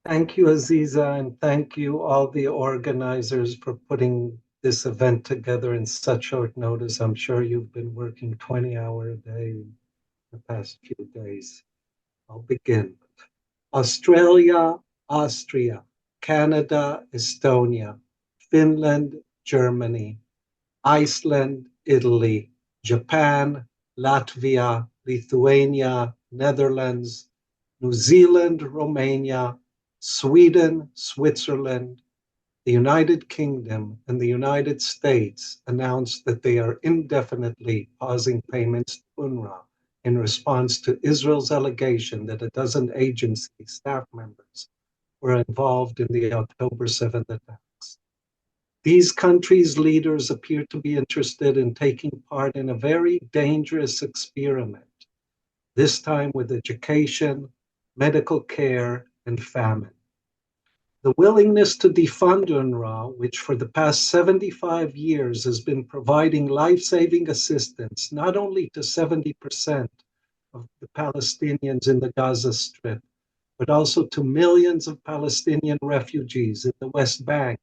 Thank you, Aziza, and thank you all the organizers for putting this event together in such short notice. I'm sure you've been working 20-hour a day the past few days. I'll begin. Australia, Austria, Canada, Estonia, Finland, Germany, Iceland, Italy, Japan, Latvia, Lithuania, Netherlands, New Zealand, Romania, Sweden, Switzerland, the United Kingdom, and the United States announced that they are indefinitely pausing payments to UNRWA in response to Israel's allegation that a dozen agency staff members were involved in the October 7th attacks. These countries' leaders appear to be interested in taking part in a very dangerous experiment, this time with education, medical care, and famine. The willingness to defund UNRWA, which for the past 75 years has been providing life-saving assistance not only to 70% of the Palestinians in the Gaza Strip, but also to millions of Palestinian refugees in the West Bank,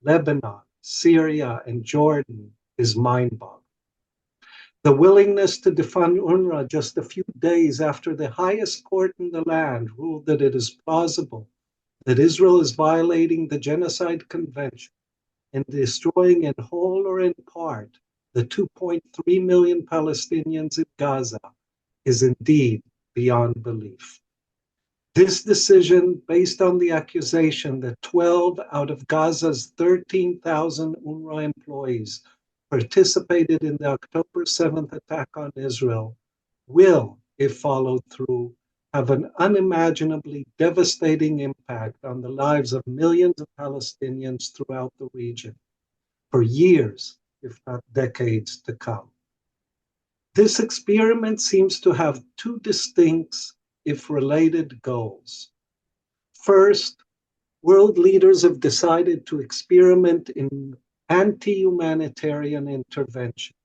Lebanon, Syria, and Jordan, is mind-boggling. The willingness to defund UNRWA just a few days after the highest court in the land ruled that it is plausible that Israel is violating the Genocide Convention and destroying in whole or in part the 2.3 million Palestinians in Gaza is indeed beyond belief. This decision, based on the accusation that 12 out of Gaza's 13,000 UNRWA employees participated in the October 7th attack on Israel, will, if followed through, have an unimaginably devastating impact on the lives of millions of Palestinians throughout the region for years, if not decades to come. This experiment seems to have two distinct, if related, goals. First, world leaders have decided to experiment in anti-humanitarian intervention.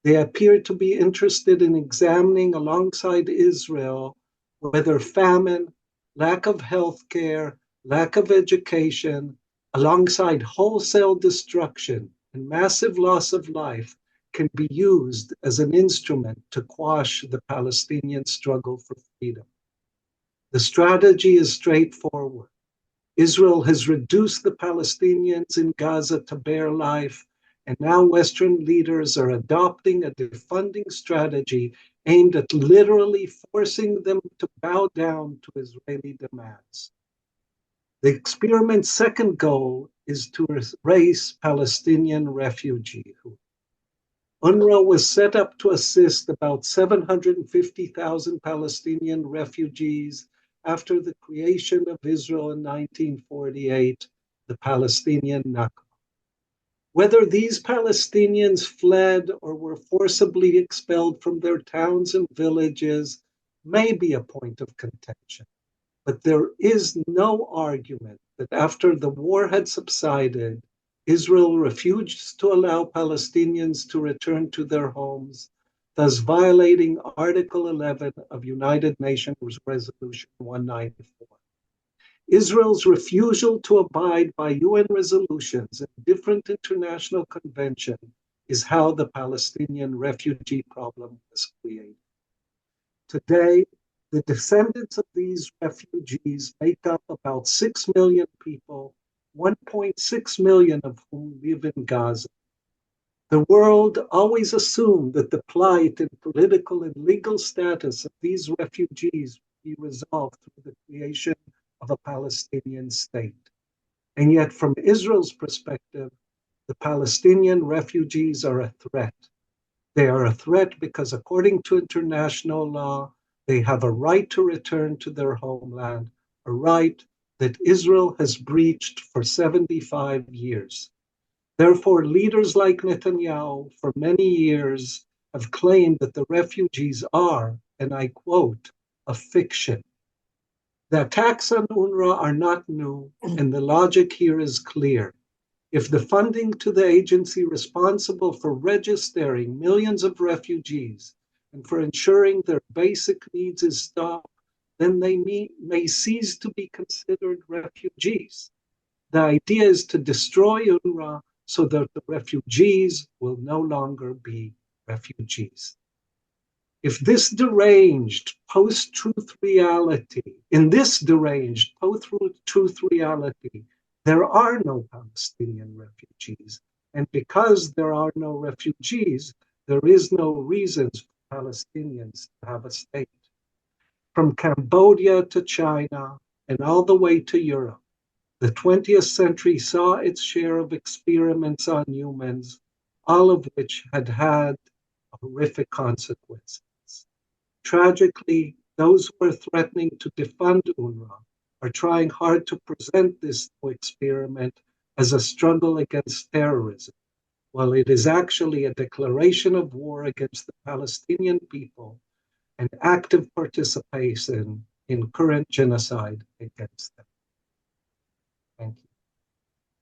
They appear to be interested in examining alongside Israel whether famine, lack of health care, lack of education, alongside wholesale destruction and massive loss of life, can be used as an instrument to quash the Palestinian struggle for freedom. The strategy is straightforward. Israel has reduced the Palestinians in Gaza to bare life, and now Western leaders are adopting a defunding strategy aimed at literally forcing them to bow down to Israeli demands. The experiment's second goal is to erase Palestinian refugeehood. UNRWA was set up to assist about 750,000 Palestinian refugees after the creation of Israel in 1948, the Palestinian Nakba. Whether these Palestinians fled or were forcibly expelled from their towns and villages may be a point of contention, but there is no argument that after the war had subsided, Israel refused to allow Palestinians to return to their homes, thus violating Article 11 of United Nations Resolution 194. Israel's refusal to abide by UN resolutions and different international conventions is how the Palestinian refugee problem was created. Today, the descendants of these refugees make up about 6 million people, 1.6 million of whom live in Gaza. The world always assumed that the plight and political and legal status of these refugees would be resolved through the creation of a Palestinian state. And yet, from Israel's perspective, the Palestinian refugees are a threat. They are a threat because, according to international law, they have a right to return to their homeland, a right that Israel has breached for 75 years. Therefore, leaders like Netanyahu for many years have claimed that the refugees are, and I quote, a fiction. The attacks on UNRWA are not new, and the logic here is clear. If the funding to the agency responsible for registering millions of refugees and for ensuring their basic needs is stopped, then they may cease to be considered refugees. The idea is to destroy UNRWA so that the refugees will no longer be refugees. If this deranged post-truth reality, in this deranged post-truth reality, there are no Palestinian refugees. And because there are no refugees, there is no reasons for Palestinians to have a state. From Cambodia to China and all the way to Europe, the 20th century saw its share of experiments on humans, all of which had horrific consequences. Tragically, those who are threatening to defund UNRWA are trying hard to present this experiment as a struggle against terrorism, while it is actually a declaration of war against the Palestinian people and active participation in current genocide against them. Thank you.